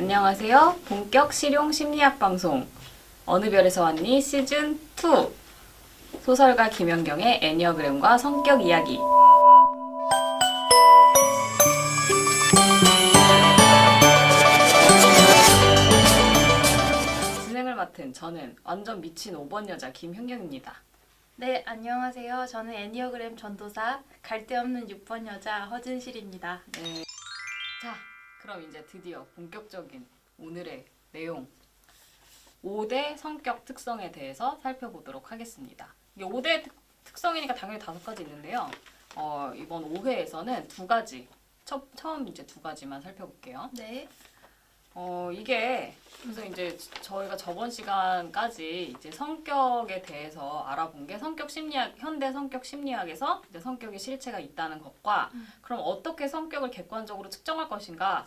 안녕하세요. 본격 실용 심리학 방송 어느 별에서 왔니 시즌 2 소설가 김연경의 애니어그램과 성격 이야기. 진행을 맡은 저는 완전 미친 5번 여자 김현경입니다. 네, 안녕하세요. 저는 애니어그램 전도사 갈데 없는 6번 여자 허진실입니다. 네. 자, 그럼 이제 드디어 본격적인 오늘의 내용 5대 성격 특성에 대해서 살펴보도록 하겠습니다. 이게 5대 특성이니까 당연히 5가지 있는데요. 이번 5회에서는 2가지, 처음 이제 2가지만 살펴볼게요. 네. 이게 그래서 이제 저희가 저번 시간까지 이제 성격에 대해서 알아본 게 성격 심리학, 현대 성격 심리학에서 이제 성격의 실체가 있다는 것과 그럼 어떻게 성격을 객관적으로 측정할 것인가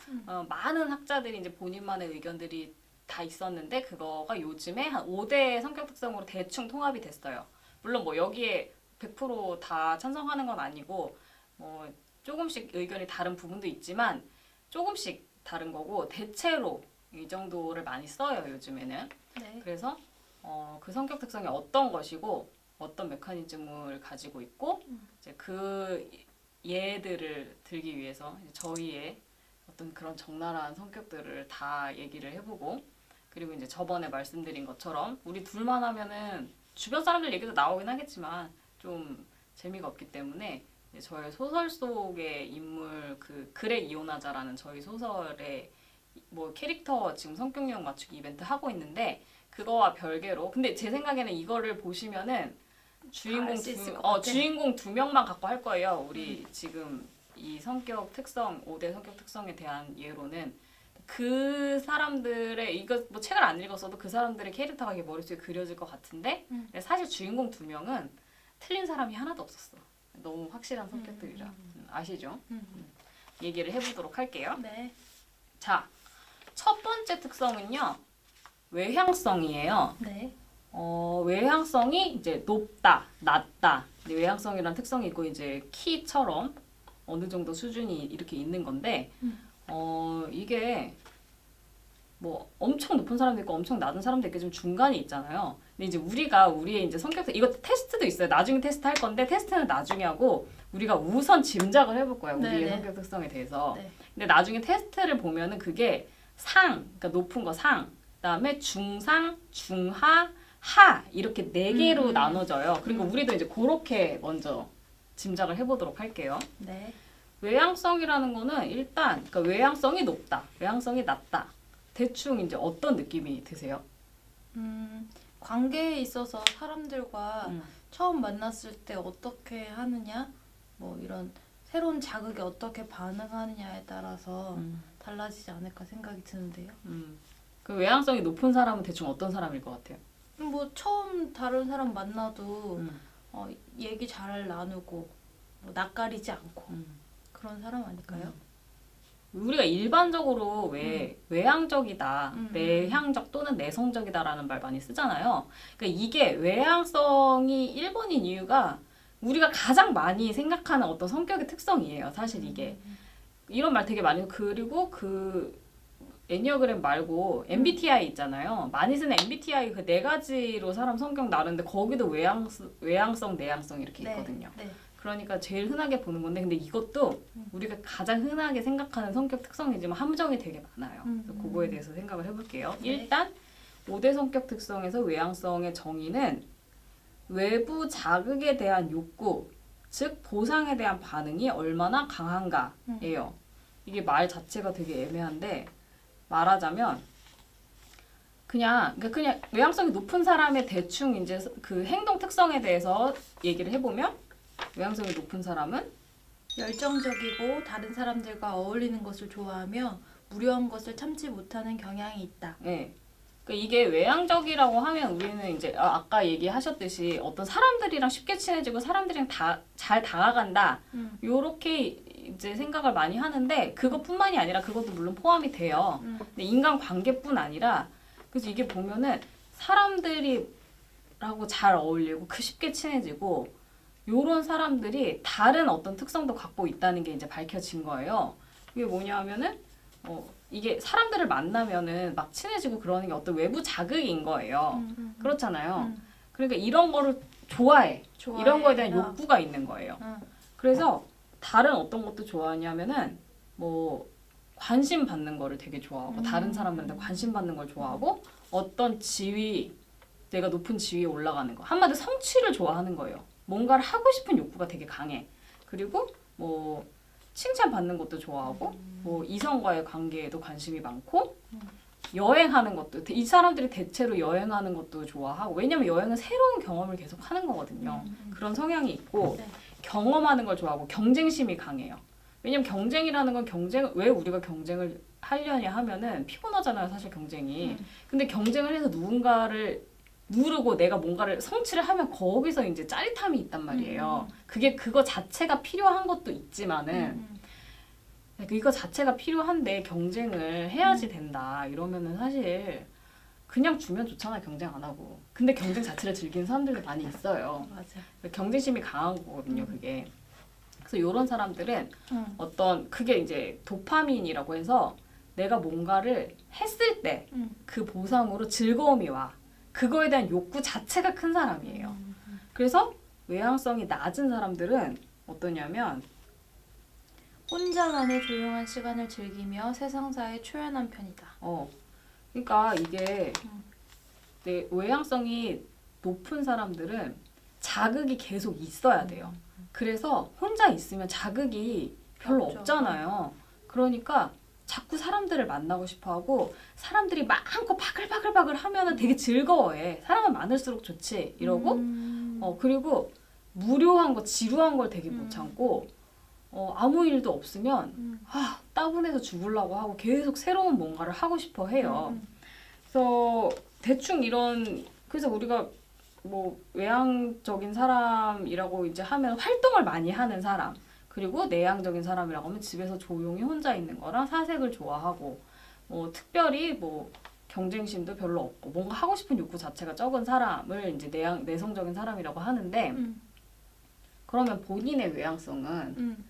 많은 학자들이 이제 본인만의 의견들이 다 있었는데 그거가 요즘에 한 5대 성격 특성으로 대충 통합이 됐어요. 물론 뭐 여기에 100% 다 찬성하는 건 아니고 뭐 조금씩 의견이 다른 부분도 있지만 조금씩 다른 거고 대체로 이 정도를 많이 써요 요즘에는. 네. 그래서 그 성격 특성이 어떤 것이고 어떤 메커니즘을 가지고 있고 이제 그 예들을 들기 위해서 이제 저희의 어떤 그런 적나라한 성격들을 다 얘기를 해보고 그리고 이제 저번에 말씀드린 것처럼 우리 둘만 하면은 주변 사람들 얘기도 나오긴 하겠지만 좀 재미가 없기 때문에 저희 소설 속의 인물 그 글에 이혼하자라는 저희 소설의 뭐 캐릭터 지금 성격 유형 맞추기 이벤트 하고 있는데 그거와 별개로 근데 제 생각에는 이거를 보시면은 주인공 2명만 갖고 할 거예요. 우리 지금 이 성격 특성 5대 성격 특성에 대한 예로는 그 사람들의 이거 뭐 책을 안 읽었어도 그 사람들의 캐릭터가 이게 머릿속에 그려질 것 같은데 사실 주인공 2명은 틀린 사람이 하나도 없었어. 너무 확실한 성격들이라 아시죠? 얘기를 해보도록 할게요. 네. 자, 첫 번째 특성은요 외향성이에요. 네. 외향성이 이제 높다, 낮다. 외향성이란 특성이 있고 이제 키처럼 어느 정도 수준이 이렇게 있는 건데 이게 뭐 엄청 높은 사람도 있고 엄청 낮은 사람도 있고 좀 중간이 있잖아요. 근데 이제 우리의 이제 성격 이거 테스트도 있어요. 나중에 테스트 할 건데 테스트는 나중에 하고 우리가 우선 짐작을 해볼 거예요. 우리의 네네. 성격 특성에 대해서. 네. 근데 나중에 테스트를 보면은 그게 그러니까 높은 거 상, 그다음에 중상, 중하, 하 이렇게 4개로 나눠져요. 그리고 우리도 이제 그렇게 먼저 짐작을 해보도록 할게요. 네. 외향성이라는 거는 일단 그러니까 외향성이 높다, 외향성이 낮다. 대충 이제 어떤 느낌이 드세요? 관계에 있어서 사람들과 처음 만났을 때 어떻게 하느냐, 뭐 이런 새로운 자극에 어떻게 반응하느냐에 따라서 달라지지 않을까 생각이 드는데요. 그 외향성이 높은 사람은 대충 어떤 사람일 것 같아요? 뭐 처음 다른 사람 만나도 얘기 잘 나누고 뭐 낯가리지 않고 그런 사람 아닐까요? 우리가 일반적으로 왜 외향적이다, 내향적 또는 내성적이다라는 말 많이 쓰잖아요. 그러니까 이게 외향성이 1번인 이유가 우리가 가장 많이 생각하는 어떤 성격의 특성이에요. 사실 이게. 이런 말 되게 많이 그리고 그 애니어그램 말고 MBTI 있잖아요. 많이 쓰는 MBTI 그 4가지로 사람 성격 나누는데 거기도 외향성, 내향성 이렇게 네. 있거든요. 네. 그러니까 제일 흔하게 보는 건데 근데 이것도 우리가 가장 흔하게 생각하는 성격 특성이지만 함정이 되게 많아요. 그래서 그거에 대해서 생각을 해볼게요. 네. 일단 5대 성격 특성에서 외향성의 정의는 외부 자극에 대한 욕구, 즉 보상에 대한 반응이 얼마나 강한가예요. 이게 말 자체가 되게 애매한데 말하자면 그냥 외향성이 높은 사람의 대충 이제 그 행동 특성에 대해서 얘기를 해보면 외향성이 높은 사람은 열정적이고 다른 사람들과 어울리는 것을 좋아하며 무료한 것을 참지 못하는 경향이 있다. 예. 그러니까 이게 외향적이라고 하면 우리는 이제 아까 얘기하셨듯이 어떤 사람들이랑 쉽게 친해지고 사람들이랑 잘 다가간다. 요렇게 이제 생각을 많이 하는데 그것뿐만이 아니라 그것도 물론 포함이 돼요. 근데 인간 관계뿐 아니라 그래서 이게 보면은 사람들이라고 잘 어울리고 쉽게 친해지고 요런 사람들이 다른 어떤 특성도 갖고 있다는 게 이제 밝혀진 거예요. 이게 뭐냐 하면은 이게 사람들을 만나면은 막 친해지고 그러는 게 어떤 외부 자극인 거예요. 그렇잖아요. 그러니까 이런 거를 좋아해. 이런 거에 대한 욕구가 있는 거예요. 그래서 다른 어떤 것도 좋아하냐면은 뭐 관심 받는 거를 되게 좋아하고 다른 사람들한테 관심 받는 걸 좋아하고 어떤 지위 내가 높은 지위에 올라가는 거 한마디로 성취를 좋아하는 거예요. 뭔가를 하고 싶은 욕구가 되게 강해. 그리고 뭐 칭찬 받는 것도 좋아하고 뭐 이성과의 관계에도 관심이 많고 여행하는 것도 이 사람들이 대체로 여행하는 것도 좋아하고 왜냐면 여행은 새로운 경험을 계속 하는 거거든요. 그런 성향이 있고 네. 경험하는 걸 좋아하고 경쟁심이 강해요. 왜냐면 경쟁이라는 건 왜 우리가 경쟁을 하려냐 하면은 피곤하잖아요, 사실 경쟁이. 근데 경쟁을 해서 누군가를 누르고 내가 뭔가를 성취를 하면 거기서 이제 짜릿함이 있단 말이에요. 그거 자체가 필요한 것도 있지만은 이거 자체가 필요한데 경쟁을 해야지 된다 이러면은 사실 그냥 주면 좋잖아, 경쟁 안 하고. 근데 경쟁 자체를 즐기는 사람들도 많이 있어요. 맞아. 경쟁심이 강한 거거든요, 그게. 그래서 이런 사람들은 어떤 그게 이제 도파민이라고 해서 내가 뭔가를 했을 때 그 보상으로 즐거움이 와. 그거에 대한 욕구 자체가 큰 사람이에요. 그래서 외향성이 낮은 사람들은 어떠냐면 혼자만의 조용한 시간을 즐기며 세상사에 초연한 편이다. 그러니까 이게 내 외향성이 높은 사람들은 자극이 계속 있어야 돼요. 그래서 혼자 있으면 자극이 별로 없잖아요. 그러니까 자꾸 사람들을 만나고 싶어하고 사람들이 많고 바글바글바글 하면은 되게 즐거워해. 사람은 많을수록 좋지 이러고 그리고 무료한 거 지루한 걸 되게 못 참고 아무 일도 없으면 따분해서 죽으려고 하고 계속 새로운 뭔가를 하고 싶어 해요. 그래서 대충 그래서 우리가 뭐 외향적인 사람이라고 이제 하면 활동을 많이 하는 사람, 그리고 내향적인 사람이라고 하면 집에서 조용히 혼자 있는 거랑 사색을 좋아하고 뭐 특별히 뭐 경쟁심도 별로 없고 뭔가 하고 싶은 욕구 자체가 적은 사람을 이제 내성적인 사람이라고 하는데 그러면 본인의 외향성은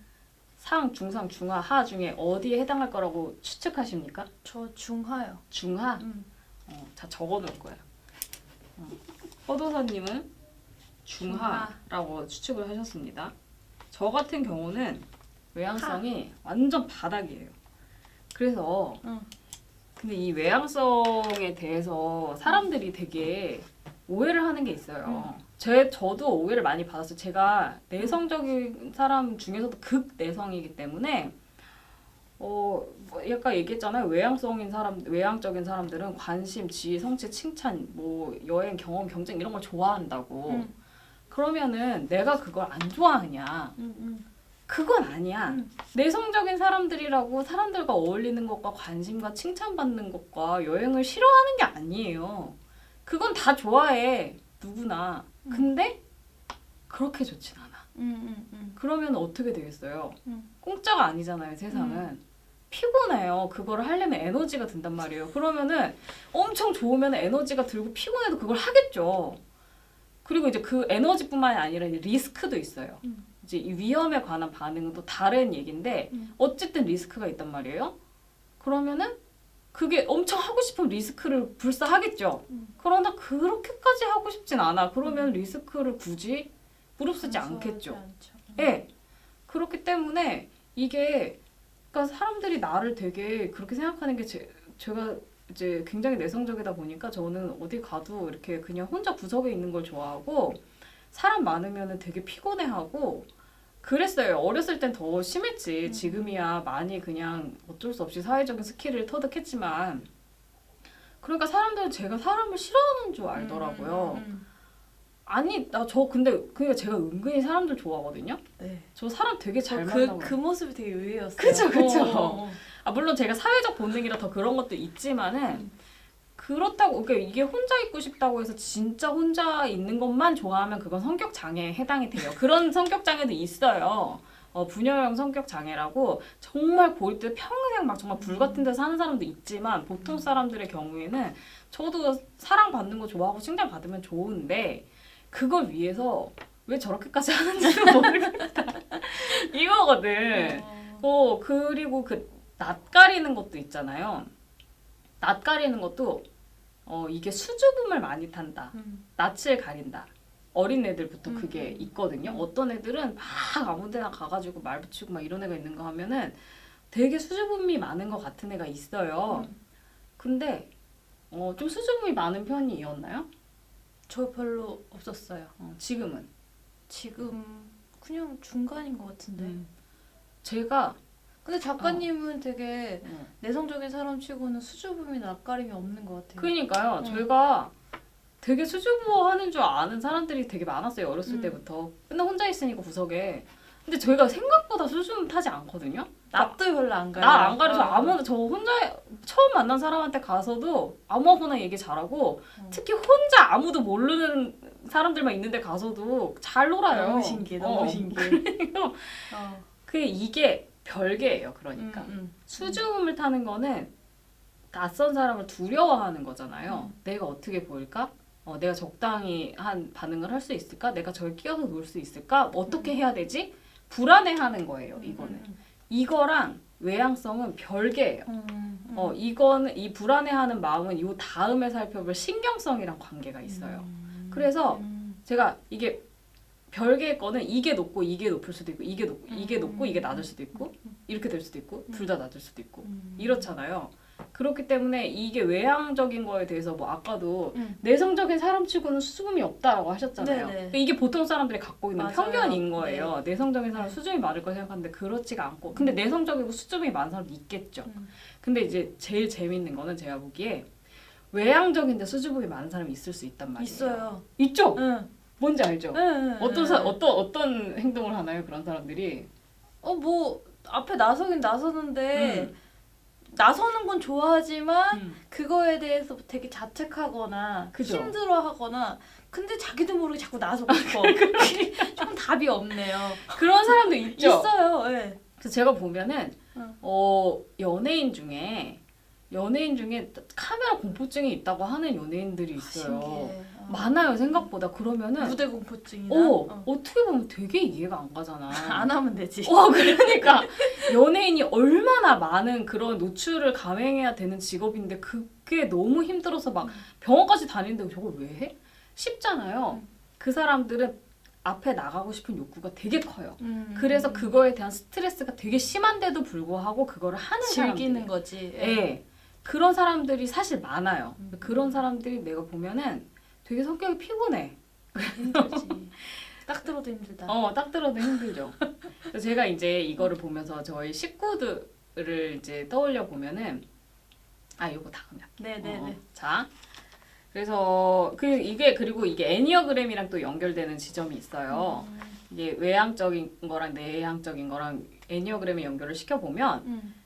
상, 중상, 중하, 하 중에 어디에 해당할 거라고 추측하십니까? 저 중하요. 중하? 자 적어놓을 거예요. 허도사님은 중하라고 추측을 하셨습니다. 저 같은 경우는 외향성이 완전 바닥이에요. 그래서 근데 이 외향성에 대해서 사람들이 되게 오해를 하는 게 있어요. 저도 오해를 많이 받았어요. 제가 내성적인 사람 중에서도 극내성이기 때문에 뭐 약간 얘기했잖아요. 외향적인 사람들은 관심, 지위, 성취, 칭찬, 뭐 여행, 경험, 경쟁 이런 걸 좋아한다고. 그러면은 내가 그걸 안 좋아하냐? 그건 아니야. 내성적인 사람들이라고 사람들과 어울리는 것과 관심과 칭찬받는 것과 여행을 싫어하는 게 아니에요. 그건 다 좋아해. 누구나. 근데 그렇게 좋진 않아. 그러면 어떻게 되겠어요? 공짜가 아니잖아요, 세상은. 피곤해요. 그거를 하려면 에너지가 든단 말이에요. 그러면은 엄청 좋으면 에너지가 들고 피곤해도 그걸 하겠죠. 그리고 이제 그 에너지뿐만이 아니라 이제 리스크도 있어요. 이제 이 위험에 관한 반응은 또 다른 얘기인데 어쨌든 리스크가 있단 말이에요. 그러면은 그게 엄청 하고 싶은 리스크를 불사하겠죠. 그러나 그렇게까지 하고 싶진 않아. 그러면 리스크를 굳이 무릅쓰지 않겠죠. 네. 그렇기 때문에 이게 그러니까 사람들이 나를 되게 그렇게 생각하는 게 제가 이제 굉장히 내성적이다 보니까 저는 어디 가도 이렇게 그냥 혼자 구석에 있는 걸 좋아하고 사람 많으면은 되게 피곤해하고 그랬어요. 어렸을 땐 더 심했지. 지금이야 많이 그냥 어쩔 수 없이 사회적인 스킬을 터득했지만 그러니까 사람들은 제가 사람을 싫어하는 줄 알더라고요. 아니 근데 그러니까 제가 은근히 사람들 좋아하거든요. 네. 저 사람 되게 잘 만나고 그 모습이 되게 의외였어요. 그쵸. 물론 제가 사회적 본능이라 더 그런 것도 있지만은 그렇다고 그러니까 이게 혼자 있고 싶다고 해서 진짜 혼자 있는 것만 좋아하면 그건 성격 장애에 해당이 돼요. 그런 성격 장애도 있어요. 분열형 성격 장애라고 정말 고립돼 평생 막 정말 불 같은 데 사는 사람도 있지만 보통 사람들의 경우에는 저도 사랑받는 거 좋아하고 칭찬 받으면 좋은데 그걸 위해서 왜 저렇게까지 하는지도 모르겠다. 이거거든. 그리고 낯가리는 것도 있잖아요. 낯가리는 것도 이게 수줍음을 많이 탄다. 낯을 가린다. 어린 애들부터 그게 있거든요. 어떤 애들은 막 아무 데나 가가지고 말 붙이고 막 이런 애가 있는 거 하면은 되게 수줍음이 많은 것 같은 애가 있어요. 근데 좀 수줍음이 많은 편이었나요? 저 별로 없었어요. 지금은? 지금 그냥 중간인 것 같은데. 제가 근데 작가님은 되게 내성적인 사람 치고는 수줍음이 낯가림이 없는 것 같아요. 그러니까요. 제가 되게 수줍어하는 줄 아는 사람들이 되게 많았어요. 어렸을 때부터. 근데 혼자 있으니까 구석에. 근데 저희가 생각보다 수줍음 타지 않거든요. 낯도 별로 안 가려. 나 안 가려서 아무나 저 혼자 처음 만난 사람한테 가서도 아무거나 얘기 잘하고 특히 혼자 아무도 모르는 사람들만 있는데 가서도 잘 놀아요. 너무 신기해. 너무 신기해. 그래요. 이게 별개예요. 그러니까 수줍음을 타는 거는 낯선 사람을 두려워하는 거잖아요. 내가 어떻게 보일까? 내가 적당히 한 반응을 할 수 있을까? 내가 저를 끼어서 놀 수 있을까? 어떻게 해야 되지? 불안해하는 거예요. 이거는. 이거랑 외향성은 별개예요. 이거는 이 불안해하는 마음은 요 다음에 살펴볼 신경성이랑 관계가 있어요. 그래서 제가 이게 별개의 거는 이게 높고 이게 높을 수도 있고 이게 높고 이게 낮을 수도 있고 이렇게 될 수도 있고 둘 다 낮을 수도 있고 이렇잖아요. 그렇기 때문에 이게 외향적인 거에 대해서 뭐 아까도 내성적인 사람치고는 수줍음이 없다라고 하셨잖아요. 그러니까 이게 보통 사람들이 갖고 있는 맞아요. 편견인 거예요. 내성적인 사람 수줍음이 많을 거 생각하는데 그렇지가 않고 근데 내성적이고 수줍음이 많은 사람도 있겠죠. 근데 이제 제일 재밌는 거는 제가 보기에 외향적인데 수줍음이 많은 사람이 있을 수 있단 말이에요. 있어요. 있죠? 응. 뭔지 알죠? 응. 어떤 행동을 하나요? 그런 사람들이? 뭐 앞에 나서긴 나서는데 나서는 건 좋아하지만 그거에 대해서 되게 자책하거나 그죠? 힘들어하거나 근데 자기도 모르게 자꾸 나서고 싶어. 좀 답이 없네요. 그런 사람도 있죠? 있어요. 네. 그래서 제가 보면은 연예인 중에 카메라 공포증이 있다고 하는 연예인들이 있어요. 신기해. 많아요 생각보다. 그러면은 무대 공포증이나 어떻게 보면 되게 이해가 안 가잖아. 안 하면 되지. 그러니까 연예인이 얼마나 많은 그런 노출을 감행해야 되는 직업인데 그게 너무 힘들어서 막 병원까지 다니는데 저걸 왜 해? 쉽잖아요. 그 사람들은 앞에 나가고 싶은 욕구가 되게 커요. 그래서 그거에 대한 스트레스가 되게 심한데도 불구하고 그거를 하는 즐기는 사람들. 거지. 네. 그런 사람들이 사실 많아요. 그런 사람들이 내가 보면은 되게 성격이 피곤해. 힘들지. 딱 들어도 힘들다. 딱 들어도 힘들죠. 그래서 제가 이제 이거를 보면서 저희 식구들을 이제 떠올려 보면은 요거 다음이야. 네네네. 자, 그래서 그리고 이게 애니어그램이랑 또 연결되는 지점이 있어요. 이게 외향적인 거랑 내향적인 거랑 애니어그램에 연결을 시켜 보면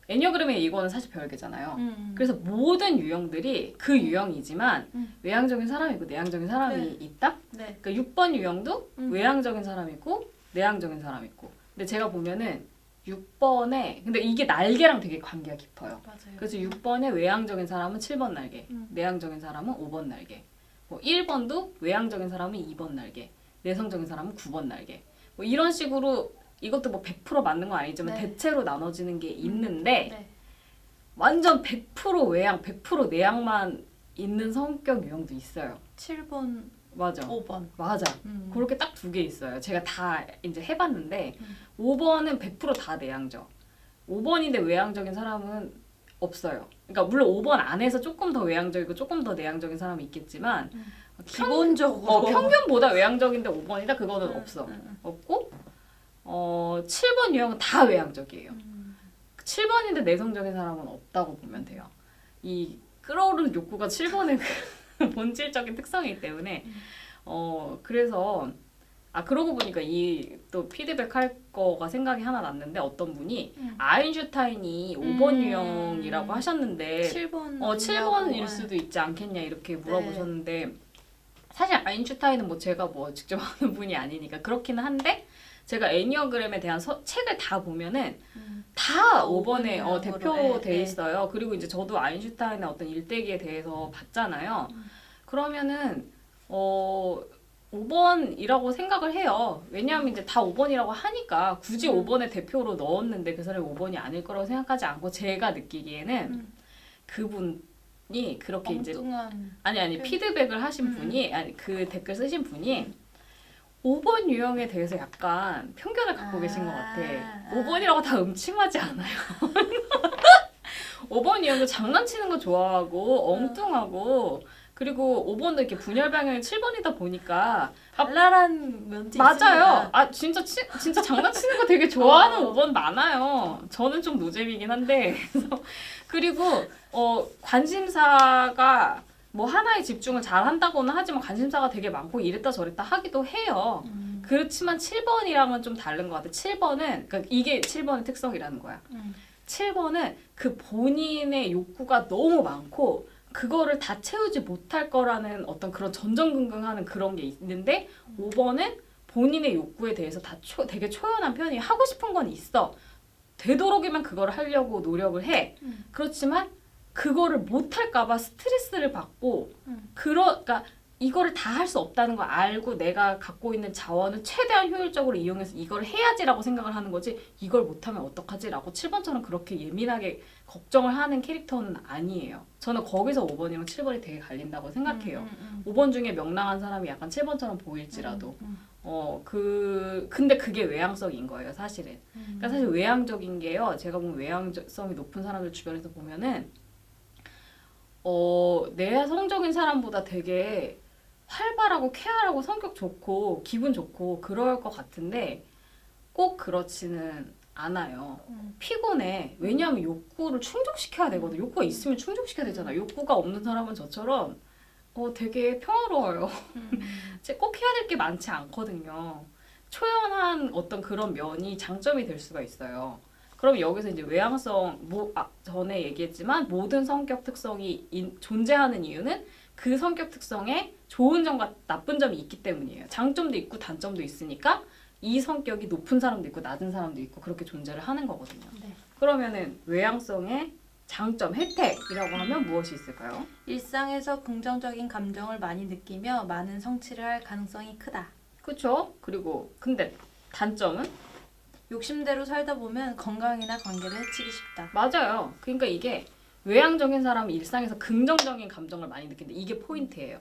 애니어그램의 이거는 사실 별개잖아요. 그래서 모든 유형들이 그 유형이지만 외향적인 사람이 있고 내향적인 사람이 있다? 네. 그러니까 6번 유형도 외향적인 사람이 있고 내향적인 사람이 있고. 근데 제가 보면은 6번에 근데 이게 날개랑 되게 관계가 깊어요. 맞아요. 그래서 6번에 외향적인 사람은 7번 날개, 내향적인 사람은 5번 날개. 뭐 1번도 외향적인 사람은 2번 날개, 내성적인 사람은 9번 날개. 뭐 이런 식으로 이것도 뭐 100% 맞는 건 아니지만 네. 대체로 나눠지는 게 있는데 네. 완전 100% 외향, 100% 내향만 있는 성격 유형도 있어요. 7번, 맞아. 5번. 맞아. 그렇게 딱 두 개 있어요. 제가 다 이제 해봤는데 5번은 100% 다 내향적. 5번인데 외향적인 사람은 없어요. 그러니까 물론 5번 안에서 조금 더 외향적이고 조금 더 내향적인 사람이 있겠지만 기본적으로 평균보다 외향적인데 5번이다 그거는 없어. 없고 7번 유형은 다 외향적이에요. 7번인데 내성적인 사람은 없다고 보면 돼요. 이 끌어오르는 욕구가 7번의 본질적인 특성이기 때문에 그래서 그러고 보니까 이 또 피드백 할 거가 생각이 하나 났는데 어떤 분이 아인슈타인이 5번 유형이라고 하셨는데 7번 7번일 수도 있지 않겠냐 이렇게 물어보셨는데 사실 아인슈타인은 뭐 제가 뭐 직접 아는 분이 아니니까 그렇기는 한데 제가 애니어그램에 대한 책을 다 보면은 다 5번에 대표돼 있어요. 그리고 이제 저도 아인슈타인의 어떤 일대기에 대해서 봤잖아요. 그러면은 5번이라고 생각을 해요. 왜냐하면 이제 다 5번이라고 하니까 굳이 5번에 대표로 넣었는데 그 사람이 5번이 아닐 거라고 생각하지 않고 제가 느끼기에는 그분이 그렇게 이제 엉뚱한 아니 피드백을 하신 분이 아니 그 댓글 쓰신 분이 5번 유형에 대해서 약간 편견을 갖고 계신 것 같아. 5번이라고 다 음침하지 않아요. 5번 유형도 장난치는 거 좋아하고 엉뚱하고 그리고 5번도 이렇게 분열 방향이 7번이다 보니까 발랄한 면이 맞아요. 있습니다. 아 진짜 장난치는 거 되게 좋아하는 5번 많아요. 저는 좀 노잼이긴 한데 그리고 관심사가 뭐 하나에 집중을 잘 한다고는 하지만 관심사가 되게 많고 이랬다 저랬다 하기도 해요. 그렇지만 7번이랑은 좀 다른 것 같아. 7번은 그러니까 이게 7번의 특성이라는 거야. 7번은 그 본인의 욕구가 너무 많고 그거를 다 채우지 못할 거라는 어떤 그런 전전긍긍하는 그런 게 있는데 5번은 본인의 욕구에 대해서 다 되게 초연한 편이 하고 싶은 건 있어. 되도록이면 그거를 하려고 노력을 해. 그렇지만 그거를 못할까 봐 스트레스를 받고 그러니까 이거를 다 할 수 없다는 걸 알고 내가 갖고 있는 자원을 최대한 효율적으로 이용해서 이걸 해야지라고 생각을 하는 거지 이걸 못하면 어떡하지라고 7번처럼 그렇게 예민하게 걱정을 하는 캐릭터는 아니에요. 저는 거기서 5번이랑 7번이 되게 갈린다고 생각해요. 5번 중에 명랑한 사람이 약간 7번처럼 보일지라도 근데 그게 외향성인 거예요 사실은. 그러니까 사실 외향적인 게요. 제가 보면 외향성이 높은 사람들 주변에서 보면은 내성적인 사람보다 되게 활발하고 쾌활하고 성격 좋고 기분 좋고 그럴 것 같은데 꼭 그렇지는 않아요. 피곤해. 왜냐하면 욕구를 충족시켜야 되거든. 욕구가 있으면 충족시켜야 되잖아. 욕구가 없는 사람은 저처럼 되게 평화로워요. 꼭 해야 될 게 많지 않거든요. 초연한 어떤 그런 면이 장점이 될 수가 있어요. 그럼 여기서 이제 외향성, 전에 얘기했지만 모든 성격 특성이 존재하는 이유는 그 성격 특성에 좋은 점과 나쁜 점이 있기 때문이에요. 장점도 있고 단점도 있으니까 이 성격이 높은 사람도 있고 낮은 사람도 있고 그렇게 존재를 하는 거거든요. 네. 그러면은 외향성의 장점, 혜택이라고 하면 무엇이 있을까요? 일상에서 긍정적인 감정을 많이 느끼며 많은 성취를 할 가능성이 크다. 그렇죠? 그리고 근데 단점은? 욕심대로 살다 보면 건강이나 관계를 해치기 쉽다. 맞아요. 그러니까 이게 외향적인 사람은 일상에서 긍정적인 감정을 많이 느끼는데 이게 포인트예요.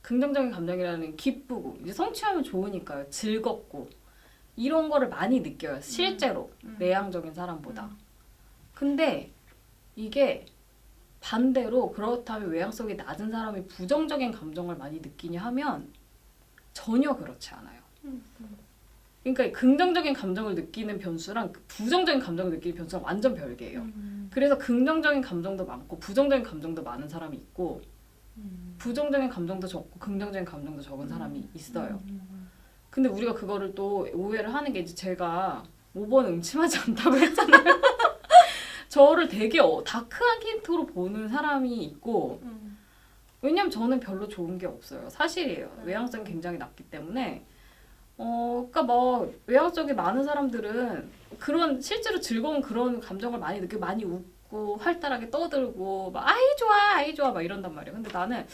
긍정적인 감정이라는 기쁘고 이제 성취하면 좋으니까요. 즐겁고 이런 거를 많이 느껴요. 실제로 내향적인 사람보다. 근데 이게 반대로 그렇다면 외향성이 낮은 사람이 부정적인 감정을 많이 느끼냐 하면 전혀 그렇지 않아요. 그러니까 긍정적인 감정을 느끼는 변수랑 부정적인 감정을 느끼는 변수랑 완전 별개예요. 그래서 긍정적인 감정도 많고 부정적인 감정도 많은 사람이 있고 부정적인 감정도 적고 긍정적인 감정도 적은 사람이 있어요. 근데 우리가 그거를 또 오해를 하는 게 이제 제가 5번 음침하지 않다고 했잖아요. 저를 되게 다크한 캐릭터로 보는 사람이 있고 왜냐면 저는 별로 좋은 게 없어요. 사실이에요. 외향성이 굉장히 낮기 때문에 그러니까 뭐 외향적이 많은 사람들은 그런 실제로 즐거운 그런 감정을 많이 느끼고 많이 웃고 활달하게 떠들고 막 아이 좋아 막 이런단 말이에요. 근데 나는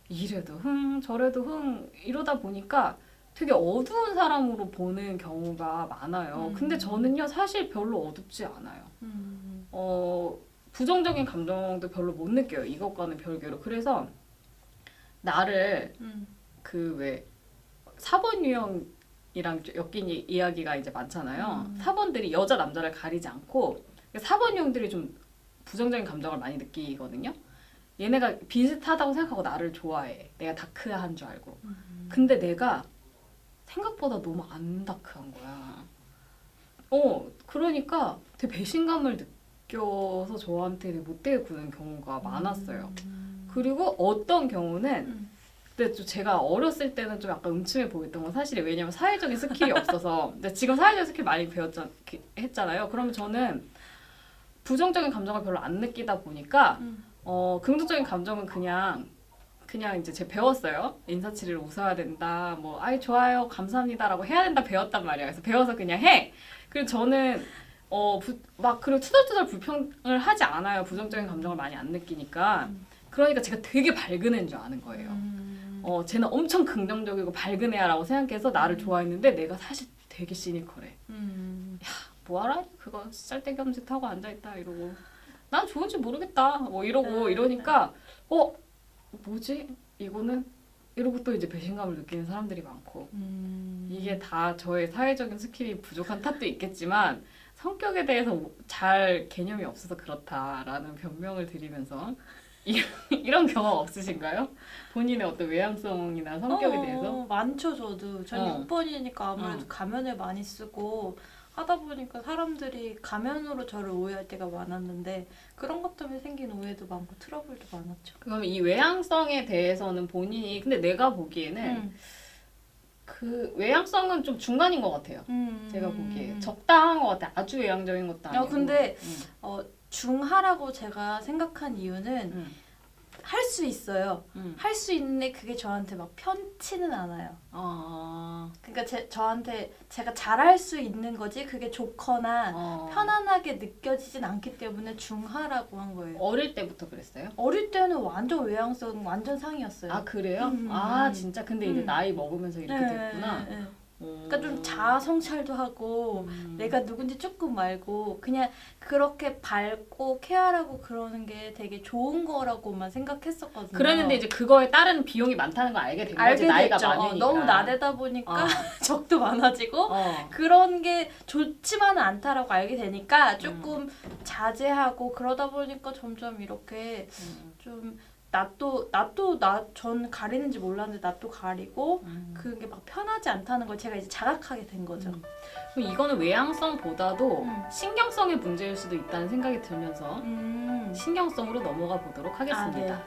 이래도 저래도 이러다 보니까 되게 어두운 사람으로 보는 경우가 많아요. 근데 저는요 사실 별로 어둡지 않아요. 부정적인 감정도 별로 못 느껴요. 이것과는 별개로. 그래서 나를 그 왜 4번 유형이랑 엮인 이야기가 이제 많잖아요. 4번들이 여자 남자를 가리지 않고 4번 유형들이 좀 부정적인 감정을 많이 느끼거든요. 얘네가 비슷하다고 생각하고 나를 좋아해. 내가 다크한 줄 알고. 근데 내가 생각보다 너무 안 다크한 거야. 그러니까 되게 배신감을 느껴서 저한테 되게 못되게 구는 경우가 많았어요. 그리고 어떤 경우는 근데 좀 제가 어렸을 때는 좀 약간 음침해 보였던 건 사실이에요. 왜냐면 사회적인 스킬이 없어서. 근데 지금 사회적인 스킬 많이 했잖아요. 그러면 저는 부정적인 감정을 별로 안 느끼다 보니까 긍정적인 감정은 그냥 이제 제가 배웠어요. 인사치레를 웃어야 된다. 뭐 아이 좋아요. 감사합니다라고 해야 된다 배웠단 말이야. 그래서 배워서 그냥 해. 그리고 저는 막 그리고 투덜투덜 불평을 하지 않아요. 부정적인 감정을 많이 안 느끼니까. 그러니까 제가 되게 밝은 애인 줄 아는 거예요. 쟤는 엄청 긍정적이고 밝은 애야라고 생각해서 나를 좋아했는데 내가 사실 되게 시니컬해. 뭐하라? 그거 쌀데기 없는 하고 앉아있다 이러고 난 좋은지 모르겠다 뭐 이러고 이러니까 뭐지? 이거는? 이러고 또 이제 배신감을 느끼는 사람들이 많고 이게 다 저의 사회적인 스킬이 부족한 탓도 있겠지만 성격에 대해서 잘 개념이 없어서 그렇다라는 변명을 드리면서 이런 경험 없으신가요? 본인의 어떤 외향성이나 성격에 대해서? 많죠. 전 6번이니까 아무래도 가면을 많이 쓰고 하다 보니까 사람들이 가면으로 저를 오해할 때가 많았는데 그런 것 때문에 생긴 오해도 많고 트러블도 많았죠. 그럼 이 외향성에 대해서는 본인이 근데 내가 보기에는 그 외향성은 좀 중간인 것 같아요. 제가 보기에 적당한 것 같아요. 아주 외향적인 것도 아니고. 근데 중하라고 제가 생각한 이유는 할 수 있어요. 할 수 있는데 그게 저한테 막 편치는 않아요. 그러니까 저한테 제가 잘할 수 있는 거지 그게 좋거나 편안하게 느껴지진 않기 때문에 중하라고 한 거예요. 어릴 때부터 그랬어요? 어릴 때는 완전 외향성 완전 상이었어요. 아 그래요? 진짜 근데 이제 나이 먹으면서 이렇게 됐구나. 그러니까 좀 자아 성찰도 하고 내가 누군지 조금 알고 그냥 그렇게 밝고 케어하고 그러는 게 되게 좋은 거라고만 생각했었거든요. 그랬는데 이제 그거에 따른 비용이 많다는 걸 알게 된 거지. 나이가 많으니까. 너무 나대다 보니까 적도 많아지고 그런 게 좋지만은 않다라고 알게 되니까 조금 자제하고 그러다 보니까 점점 이렇게 좀 전 가리는지 몰랐는데 낯도 가리고 그게 막 편하지 않다는 걸 제가 이제 자각하게 된 거죠. 그럼 이거는 외향성보다도 신경성의 문제일 수도 있다는 생각이 들면서 신경성으로 넘어가 보도록 하겠습니다.